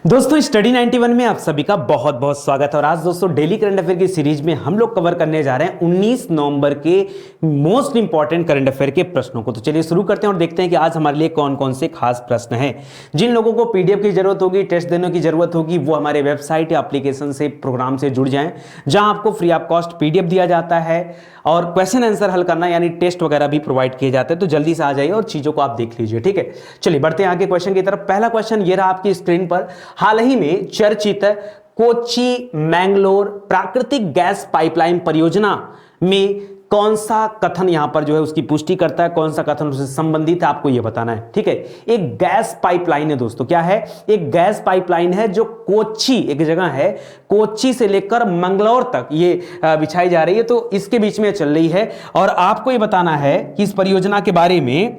दोस्तों स्टडी 91 में आप सभी का बहुत बहुत स्वागत है। और आज दोस्तों डेली करंट अफेयर की सीरीज में हम लोग कवर करने जा रहे हैं 19 नवंबर के मोस्ट इंपॉर्टेंट करंट अफेयर के प्रश्नों को। तो चलिए शुरू करते हैं और देखते हैं कि आज हमारे लिए कौन कौन से खास प्रश्न हैं। जिन लोगों को पीडीएफ की जरूरत होगी, टेस्ट देने की जरूरत होगी, वो हमारे वेबसाइट या एप्लीकेशन से प्रोग्राम से जुड़ जाएं, जहां आपको फ्री ऑफ कॉस्ट पीडीएफ दिया जाता है और क्वेश्चन आंसर हल करना यानी टेस्ट वगैरह भी प्रोवाइड किए जाते हैं। तो जल्दी से आ जाइए और चीजों को आप देख लीजिए, ठीक है। चलिए बढ़ते हैं आगे क्वेश्चन की तरफ। पहला क्वेश्चन ये रहा आपकी स्क्रीन पर। हाल ही में चर्चित कोच्चि मैंगलोर प्राकृतिक गैस पाइपलाइन परियोजना में कौन सा कथन यहां पर जो है उसकी पुष्टि करता है, कौन सा कथन उससे संबंधित है, आपको यह बताना है, ठीक है। एक गैस पाइपलाइन है दोस्तों, क्या है? एक गैस पाइपलाइन है जो कोच्चि, एक जगह है, कोच्चि से लेकर मंगलौर तक ये बिछाई जा रही है। तो इसके बीच में चल रही है और आपको यह बताना है कि इस परियोजना के बारे में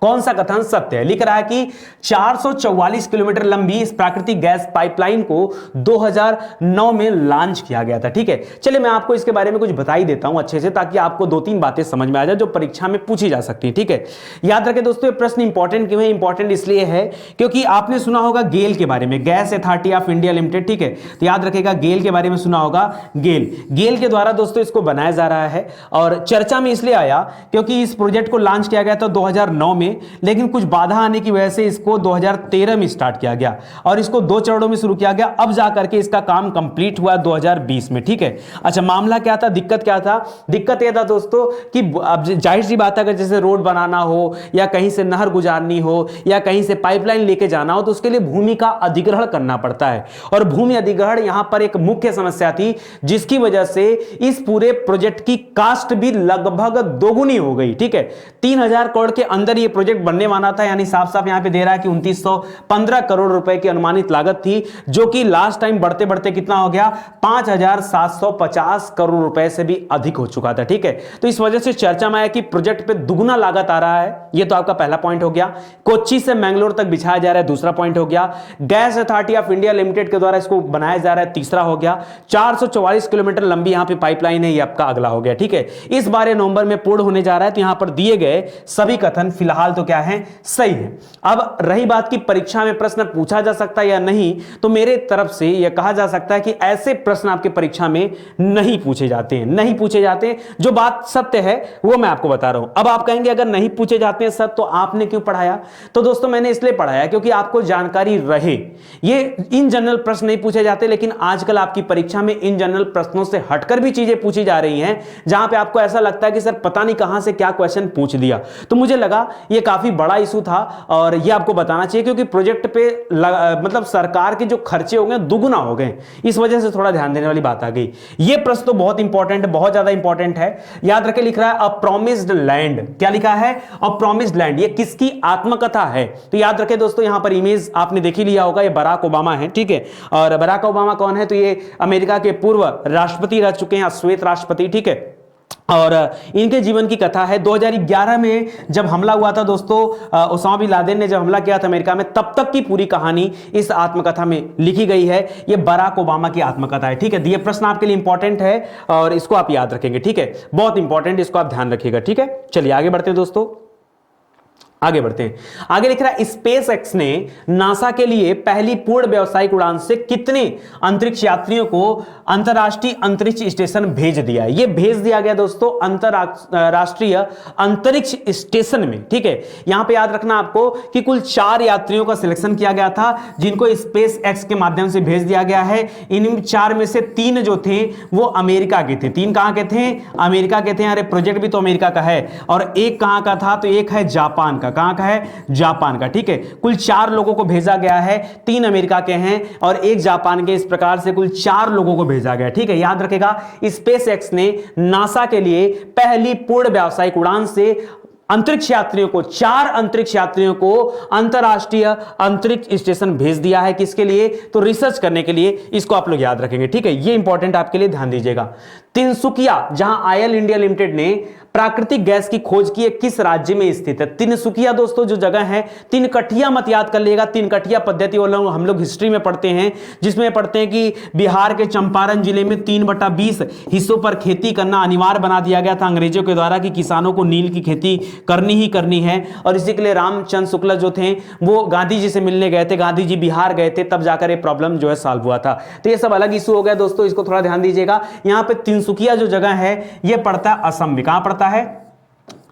कौन सा कथन सत्य है। लिख रहा है कि 444 किलोमीटर लंबी इस प्राकृतिक गैस पाइपलाइन को 2009 में लॉन्च किया गया था, ठीक है। चलिए मैं आपको इसके बारे में कुछ बता ही देता हूं अच्छे से, ताकि आपको दो तीन बातें समझ में आ जाए जो परीक्षा में पूछी जा सकती है, ठीक है। याद रखें दोस्तों, ये प्रश्न इंपॉर्टेंट क्यों है? इंपॉर्टेंट इसलिए है क्योंकि आपने सुना होगा गेल के बारे में, gas authority of India limited, ठीक है। तो याद रखेगा गेल के बारे में सुना होगा। गेल के द्वारा दोस्तों इसको बनाया जा रहा है और चर्चा में इसलिए आया क्योंकि इस प्रोजेक्ट को लॉन्च किया गया था 2009 में, लेकिन कुछ बाधा आने की वजह से इसको 2013 में स्टार्ट किया गया और इसको 2 चरणों में शुरू किया गया। अब जाकर के इसका काम कंप्लीट हुआ 2020 में, ठीक है। अच्छा, मामला क्या था, दिक्कत क्या था? दिक्कत यह था दोस्तों कि अब जाहिर सी बात है, अगर जैसे रोड बनाना हो या कहीं से नहर गुजारनी हो या कहीं से पाइपलाइन लेके जाना हो तो उसके लिए भूमि का अधिग्रहण करना पड़ता है। और भूमि अधिग्रहण यहां पर एक मुख्य समस्या थी, जिसकी वजह से इस पूरे प्रोजेक्ट की कास्ट भी लगभग दोगुनी हो गई, ठीक है। 3000 करोड़ के अंदर यह प्रोजेक्ट बनने वाला था, यानी साफ साफ यहां पे दे रहा है कि 2915 करोड़ रुपए की अनुमानित लागत थी, जो कि लास्ट टाइम बढ़ते बढ़ते कितना हो गया? 5750 करोड़ रुपए से भी अधिक हो चुका था, ठीक है। तो इस वजह से चर्चा में आया कि प्रोजेक्ट पे दुगुना लागत आ रहा है। यह तो आपका पहला पॉइंट हो गया। कोच्चि से मैंगलोर तक बिछाया जा रहा है, दूसरा पॉइंट हो गया। Gas authority of India limited के द्वारा इसको बनाया जा रहा है, तीसरा हो गया। 444 किलोमीटर लंबी यहां पे पाइपलाइन है, यह आपका अगला हो गया, ठीक है। इस बार नवंबर में पूर्ण होने जा रहा है। तो यहां पर दिए गए सभी कथन फिलहाल तो क्या है? सही है। अब रही बात की परीक्षा में प्रश्न पूछा जा सकता है या नहीं, तो मेरे तरफ से यह कहा जा सकता है कि ऐसे प्रश्न आपके परीक्षा में नहीं पूछे जाते हैं, नहीं पूछे जाते हैं। जो बात सत्य है वो मैं आपको बता रहा हूं। अब आप कहेंगे अगर नहीं पूछे जाते हैं सर तो आपने क्यों पढ़ाया? तो दोस्तों मैंने इसलिए पढ़ाया क्योंकि आपको जानकारी रहे। ये इन जनरल प्रश्न नहीं पूछे जाते, लेकिन आजकल आपकी परीक्षा में इन जनरल प्रश्नों से हटकर भी चीजें पूछी जा रही हैं, जहां पे आपको ऐसा लगता है कि सर पता नहीं कहां से क्या क्वेश्चन पूछ दिया। तो मुझे लगा यह काफी बड़ा इशू था और यह आपको बताना चाहिए, क्योंकि प्रोजेक्ट पे मतलब सरकार के जो खर्चे हो गए दुगुना हो गए, इस वजह से थोड़ा ध्यान देने वाली बात आ गई। यह प्रश्न तो बहुत इंपॉर्टेंट है, बहुत ज्यादा इंपॉर्टेंट है। याद रखें, लिख रहा है अ प्रॉमिस्ड लैंड। क्या लिखा है? अ प्रॉमिस्ड लैंड। यह किसकी आत्मकथा है? तो याद रखें दोस्तों, यहां पर इमेज आपने देख ही लिया होगा, यह बराक ओबामा है, ठीक है। और बराक ओबामा कौन है? तो ये अमेरिका के पूर्व राष्ट्रपति रह चुके हैं, श्वेत राष्ट्रपति, ठीक है। और इनके जीवन की कथा है। 2011 में जब हमला हुआ था दोस्तों, ओसामा बिन लादेन ने जब हमला किया था अमेरिका में, तब तक की पूरी कहानी इस आत्मकथा में लिखी गई है। ये बराक ओबामा की आत्मकथा है, ठीक है। ये प्रश्न आपके लिए इंपॉर्टेंट है और इसको आप याद रखेंगे, ठीक है। बहुत इंपॉर्टेंट, इसको आप ध्यान रखिएगा, ठीक है। चलिए आगे बढ़ते हैं दोस्तों, आगे बढ़ते हैं। आगे लिख रहा है स्पेस एक्स ने नासा के लिए पहली पूर्ण व्यावसायिक उड़ान से कितने अंतरिक्ष यात्रियों को अंतरराष्ट्रीय अंतरिक्ष स्टेशन भेज दिया है? यह भेज दिया गया दोस्तों अंतरराष्ट्रीय अंतरिक्ष स्टेशन में, ठीक है। यहां पे याद रखना आपको कि कुल 4 यात्रियों का सिलेक्शन किया गया था, जिनको स्पेस एक्स के माध्यम से भेज दिया गया है। इन 4 में से 3 जो थे वो अमेरिका के थे। 3 कहां के थे? अमेरिका के थे। अरे प्रोजेक्ट भी तो अमेरिका का है। और एक कहां का था? तो एक है जापान का। कहां का है? जापान का, ठीक है। कुल 4 लोगों को भेजा गया है, 3 अमेरिका के हैं और 1 जापान के। इस प्रकार से कुल 4 लोगों को भेजा गया, ठीक है। याद रखेगा, स्पेस एक्स ने नासा के लिए पहली पूर्ण व्यावसायिक उड़ान से अंतरिक्ष यात्रियों को, 4 अंतरिक्ष यात्रियों को अंतरराष्ट्रीय अंतरिक्ष स्टेशन भेज दिया है। किसके लिए? तो रिसर्च करने के लिए। इसको आप लोग याद रखेंगे, ठीक है। ये इंपॉर्टेंट आपके लिए, ध्यान दीजिएगा। तिनसुकिया, जहां आयल इंडिया लिमिटेड ने प्राकृतिक गैस की खोज की है किस राज्य में स्थित है? तिनसुकिया दोस्तों जो जगह है, तिनकठिया मत याद कर लेगा, तिनकठिया पद्धति वाला हम लोग हिस्ट्री में पढ़ते हैं, जिसमें पढ़ते हैं कि बिहार के चंपारण जिले में 3/20 हिस्सों पर खेती करना अनिवार्य बना दिया गया था अंग्रेजों के द्वारा कि किसानों को नील की खेती करनी ही करनी है। और इसी के लिए रामचंद्र शुक्ला जो थे वो गांधी जी से मिलने गए थे, गांधी जी बिहार गए थे, तब जाकर ये प्रॉब्लम जो है सॉल्व हुआ था। तो ये सब अलग इशू हो गया दोस्तों, इसको थोड़ा ध्यान दीजिएगा। यहां पे तिनसुकिया जो जगह है ये पड़ता है असम में। कहां पड़ता है?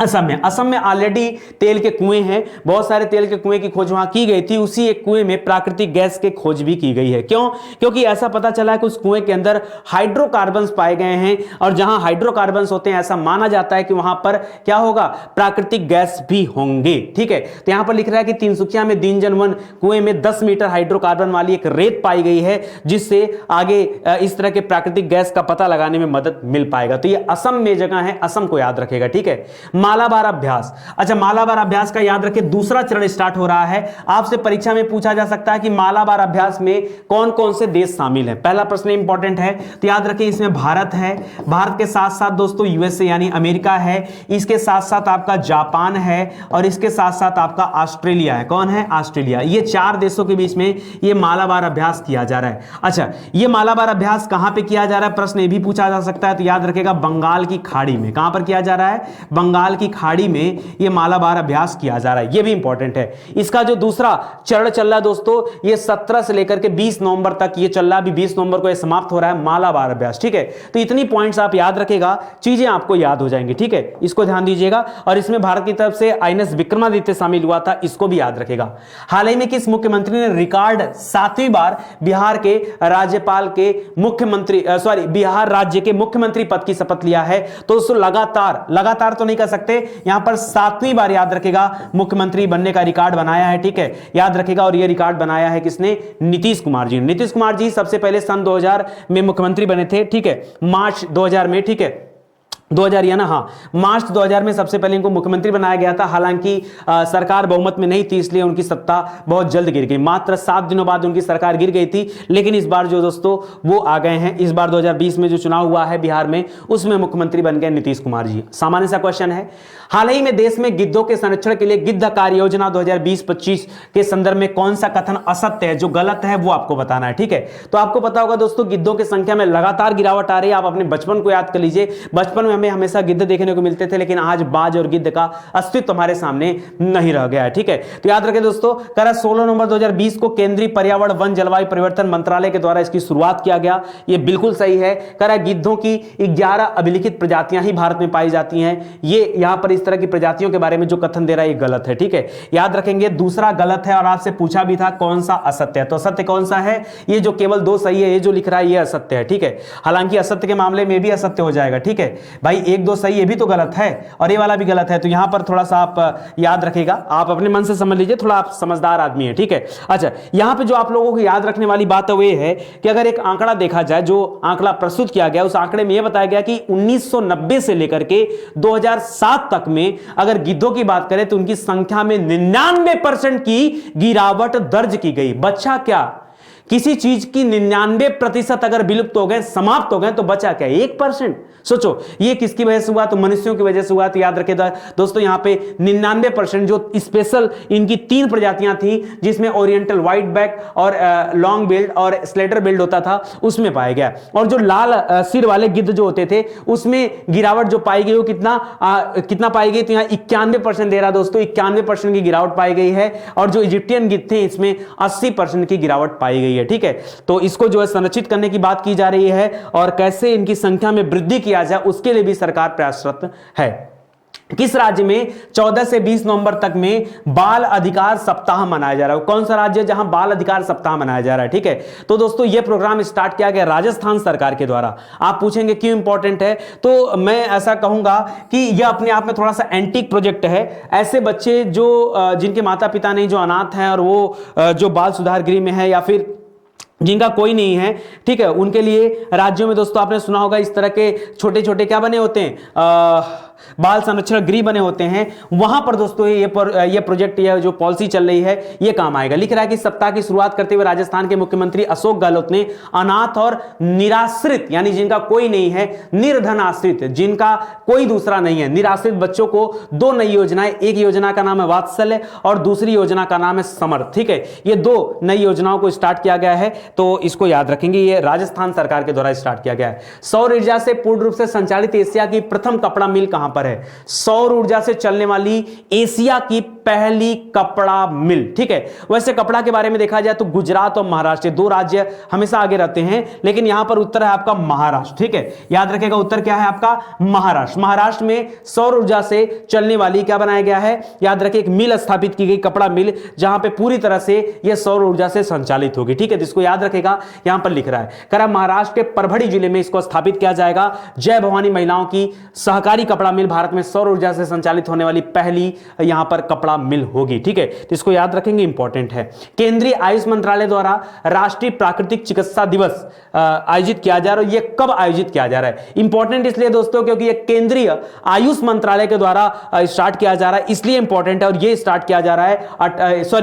असम में। असम में ऑलरेडी तेल के कुएं हैं, बहुत सारे तेल के कुएं की खोज वहां की गई थी। उसी एक कुएं में प्राकृतिक गैस की खोज भी की गई है। क्यों? क्योंकि ऐसा पता चला है कि उस कुएं के अंदर हाइड्रोकार्बन्स पाए गए हैं, और जहां हाइड्रोकार्बन्स होते हैं ऐसा माना जाता है कि वहां पर क्या होगा? प्राकृतिक गैस भी होंगे। ठीक है, तो यहां पर लिख रहा है कि तिनसुकिया में दीनजन कुएं में 10 मीटर हाइड्रोकार्बन वाली एक रेत पाई गई है, जिससे आगे इस तरह के प्राकृतिक गैस का पता लगाने में मदद मिल पाएगा। तो ये असम में जगह है, असम को याद रखेगा। ठीक है, मालाबार अभ्यास। अच्छा, मालाबार अभ्यास का याद रखें, दूसरा चरण स्टार्ट हो रहा है। आपसे परीक्षा में पूछा जा सकता है कि मालाबार अभ्यास में कौन कौन से देश शामिल हैं। पहला प्रश्न इंपॉर्टेंट है, तो याद रखें इसमें भारत है, भारत के साथ साथ दोस्तों यूएसए यानी अमेरिका है, इसके साथ साथ आपका जापान है, और इसके साथ साथ आपका ऑस्ट्रेलिया है। कौन है? ऑस्ट्रेलिया। ये 4 देशों के बीच में ये मालाबार अभ्यास किया जा रहा है। अच्छा, ये मालाबार अभ्यास कहां पे किया जा रहा है? प्रश्न ये भी पूछा जा सकता है, तो याद रखेगा बंगाल की खाड़ी में। कहां पर किया जा रहा है? बंगाल की खाड़ी में ये मालाबार अभ्यास किया जा रहा है। ये भी इंपॉर्टेंट है। इसका जो दूसरा चरण चल रहा है दोस्तों, ये 17 से लेकर के 20 नवंबर तक ये चल रहा है। अभी 20 नवंबर को ये समाप्त हो रहा है मालाबार अभ्यास। ठीक है, तो इतनी पॉइंट्स आप याद रखेगा, चीजें आपको याद हो जाएंगी। ठीक है, इसको ध्यान दीजिएगा। और इसमें भारत की तरफ से आईएनएस विक्रमादित्य शामिल हुआ था, इसको भी याद रखेगा। हाल ही में किस मुख्यमंत्री ने रिकॉर्ड 7वीं बार बिहार के राज्यपाल के मुख्यमंत्री बिहार राज्य के मुख्यमंत्री पद की शपथ लिया है? तो दोस्तों लगातार तो नहीं कर सकते, यहां पर 7वीं बार याद रखेगा मुख्यमंत्री बनने का रिकॉर्ड बनाया है। ठीक है, याद रखेगा। और यह रिकॉर्ड बनाया है किसने? नीतीश कुमार जी। नीतीश कुमार जी सबसे पहले सन 2000 में मुख्यमंत्री बने थे। ठीक है, मार्च 2000 में। ठीक है, 2000 या ना, हाँ, मार्च 2000 में सबसे पहले इनको मुख्यमंत्री बनाया गया था। हालांकि सरकार बहुमत में नहीं थी, इसलिए उनकी सत्ता बहुत जल्द गिर गई। मात्र 7 दिनों बाद उनकी सरकार गिर गई थी। लेकिन इस बार जो दोस्तों वो आ गए हैं। इस बार 2020 में जो चुनाव हुआ है बिहार में, उसमें मुख्यमंत्री बन गए नीतीश कुमार जी। सामान्य सा क्वेश्चन है, हाल ही में देश में गिद्धों के संरक्षण के लिए गिद्ध कार्य योजना 2020-25 के संदर्भ में कौन सा कथन असत्य है, जो गलत है वो आपको बताना है। ठीक है, तो आपको पता होगा दोस्तों गिद्धों की संख्या में लगातार गिरावट आ रही है। आप अपने बचपन को याद कर लीजिए, बचपन में हमें हमेशा गिद्ध देखने को मिलते थे, लेकिन आज बाज और गिद्ध का अस्तित्व हमारे सामने नहीं रह गया है। ठीक है, तो याद रखें दोस्तों, करा 16 नवंबर 2020 को केंद्रीय पर्यावरण वन जलवायु परिवर्तन मंत्रालय के द्वारा इसकी शुरुआत किया गया। यह बिल्कुल सही है। करा गिद्धों की 11 अभिलिखित प्रजातियां ही भारत में पाई जाती हैं। ये यहां पर इस तरह की प्रजातियों के बारे में जो कथन दे रहा है ये गलत है। ठीक है, याद रखेंगे। दूसरा गलत है, और आपसे पूछा भी था कौन सा असत्य है, तो असत्य कौन सा है? ये जो केवल 2 सही है, ये जो लिख रहा है ये असत्य है। ठीक है, हालांकि असत्य के मामले में भी असत्य हो जाएगा। ठीक है भाई, 1-2 सही, ये भी तो गलत है और ये वाला भी गलत है। तो यहां पर थोड़ा सा आप याद रखेगा, आप अपने मन से समझ लीजिए, थोड़ा आप समझदार आदमी है। ठीक है, अच्छा, यहां पे जो आप लोगों को याद रखने वाली बात है वो ये है कि अगर एक आंकड़ा देखा जाए, जो आंकड़ा प्रस्तुत किया गया, उस आंकड़े में यह बताया गया कि 1990 से लेकर के 2007 तक में अगर गिद्धों की बात करें तो उनकी संख्या में 99% की गिरावट दर्ज की गई। बच्चा क्या? किसी चीज की 99% अगर विलुप्त हो गए, समाप्त हो गए, तो बचा क्या? 1%। सोचो, ये किसकी वजह से हुआ? तो मनुष्यों की वजह से हुआ। तो याद रखिए दोस्तों, यहां पे 99% जो स्पेशल इनकी 3 प्रजातियां थी, जिसमें ओरिएंटल व्हाइट बैक और लॉन्ग बिल्ड और स्लेटर बिल्ड होता था, उसमें पाया गया। और जो लाल सिर वाले गिद्ध जो होते थे, उसमें गिरावट जो पाई गई वो कितना पाई गई? तो यहां 91% दे रहा दोस्तों, 91% की गिरावट पाई गई है। और जो इजिप्टियन गिद्ध थे, इसमें 80% की गिरावट पाई गई है। ठीक है, तो इसको जो है संरक्षित करने की बात की जा रही है, और कैसे इनकी संख्या में वृद्धि किया जाए उसके लिए भी सरकार प्रयासरत है। किस राज्य में 14 से 20 नवंबर तक में बाल अधिकार सप्ताह मनाया जा रहा है? कौन सा राज्य है जहां बाल अधिकार सप्ताह मनाया जा रहा है? ठीक है, तो दोस्तों यह प्रोग्राम स्टार्ट किया गया राजस्थान सरकार के द्वारा। आप पूछेंगे क्यों इंपॉर्टेंट है, तो मैं ऐसा कहूंगा कि यह अपने आप में थोड़ा सा एंटीक प्रोजेक्ट है। ऐसे बच्चे जो जिनके माता पिता नहीं, जो अनाथ हैं, और वो जो बाल सुधार गृह में है, या फिर जिनका कोई नहीं है, ठीक है, उनके लिए राज्यों में दोस्तों आपने सुना होगा इस तरह के छोटे छोटे क्या बने होते हैं, बाल संरक्षण गृह बने होते हैं, वहां पर दोस्तों ये प्रोजेक्ट, ये जो पॉलिसी चल रही है, ये काम आएगा। लिख रहा है कि सप्ताह की शुरुआत करते हुए राजस्थान के मुख्यमंत्री अशोक गहलोत ने अनाथ और निराश्रित, यानी जिनका कोई नहीं है, निर्धन आश्रित, जिनका कोई दूसरा नहीं है, निराश्रित बच्चों को 2 नई योजनाएं, एक योजना का नाम है वात्सल्य और दूसरी योजना का नाम है समर्थ। ठीक है, ये 2 नई योजनाओं को स्टार्ट किया गया है, तो इसको याद रखेंगे, ये राजस्थान सरकार के द्वारा स्टार्ट किया गया है। सौर ऊर्जा से पूर्ण रूप से संचालित एशिया की प्रथम कपड़ा मिल कहां पर है? सौर ऊर्जा से चलने वाली एशिया की पहली कपड़ा मिल। ठीक है, वैसे कपड़ा के बारे में देखा जाए तो गुजरात और महाराष्ट्र, 2 राज्य हमेशा आगे रहते हैं, लेकिन यहां पर उत्तर है आपका महाराष्ट्र। ठीक है, याद रखेगा उत्तर क्या है आपका? महाराष्ट्र। महाराष्ट्र में सौर ऊर्जा से चलने वाली क्या बनाया गया है? याद रखें, एक मिल स्थापित की गई, कपड़ा मिल, जहां पे पूरी तरह से यह सौर ऊर्जा से संचालित होगी। ठीक है, तो इसको याद रखेगा, यहां पर लिख रहा है, करा महाराष्ट्र के परभणी जिले में इसको स्थापित किया जाएगा। जय भवानी महिलाओं की सहकारी कपड़ा मिल भारत में सौर ऊर्जा से संचालित होने वाली पहली यहां पर कपड़ा मिल होगी। ठीक है, तो इसको याद रखेंगे, इंपॉर्टेंट है। केंद्रीय आयुष मंत्रालय द्वारा राष्ट्रीय प्राकृतिक चिकित्सा दिवस आयोजित किया जा रहा है। यह कब आयोजित किया जा रहा है? इंपॉर्टेंट इसलिए दोस्तों क्योंकि यह केंद्रीय आयुष मंत्रालय के द्वारा स्टार्ट किया जा रहा है, इसलिए इंपॉर्टेंट है। और यह स्टार्ट किया जा रहा है,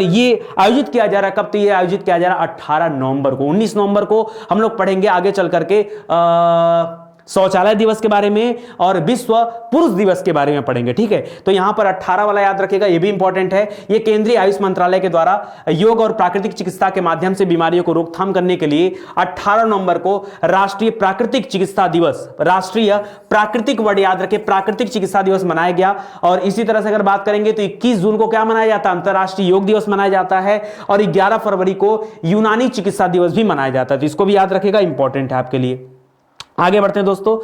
ये आयोजित किया जा रहा है कब? तो यह आयोजित किया जा रहा है 18 नवंबर को। 19 नवंबर को हम लोग पढ़ेंगे आगे चल करके शौचालय दिवस के बारे में और विश्व पुरुष दिवस के बारे में पढ़ेंगे। ठीक है, तो यहां पर 18 वाला याद रखेगा, यह भी इंपॉर्टेंट है। यह केंद्रीय आयुष मंत्रालय के द्वारा योग और प्राकृतिक चिकित्सा के माध्यम से बीमारियों को रोकथाम करने के लिए 18 नवंबर को राष्ट्रीय प्राकृतिक चिकित्सा दिवस, राष्ट्रीय प्राकृतिक वर्ड याद रखें, प्राकृतिक चिकित्सा दिवस मनाया गया। और इसी तरह से अगर बात करेंगे तो 21 जून को क्या मनाया जाता है? अंतरराष्ट्रीय योग दिवस मनाया जाता है। और 11 फरवरी को यूनानी चिकित्सा दिवस भी मनाया जाता है, तो इसको भी याद रखेगा, इंपॉर्टेंट है आपके लिए। आगे बढ़ते हैं दोस्तों,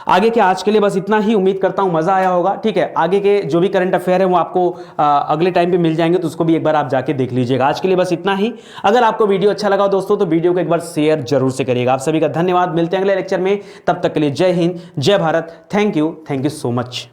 आगे के आज के लिए बस इतना ही। उम्मीद करता हूं मजा आया होगा। ठीक है, आगे के जो भी करंट अफेयर है वो आपको अगले टाइम पे मिल जाएंगे, तो उसको भी एक बार आप जाके देख लीजिएगा। आज के लिए बस इतना ही। अगर आपको वीडियो अच्छा लगा दोस्तों तो वीडियो को एक बार शेयर जरूर से करिएगा। आप सभी का धन्यवाद। मिलते हैं अगले लेक्चर में, तब तक के लिए जय हिंद, जय Bharat. Thank you so much.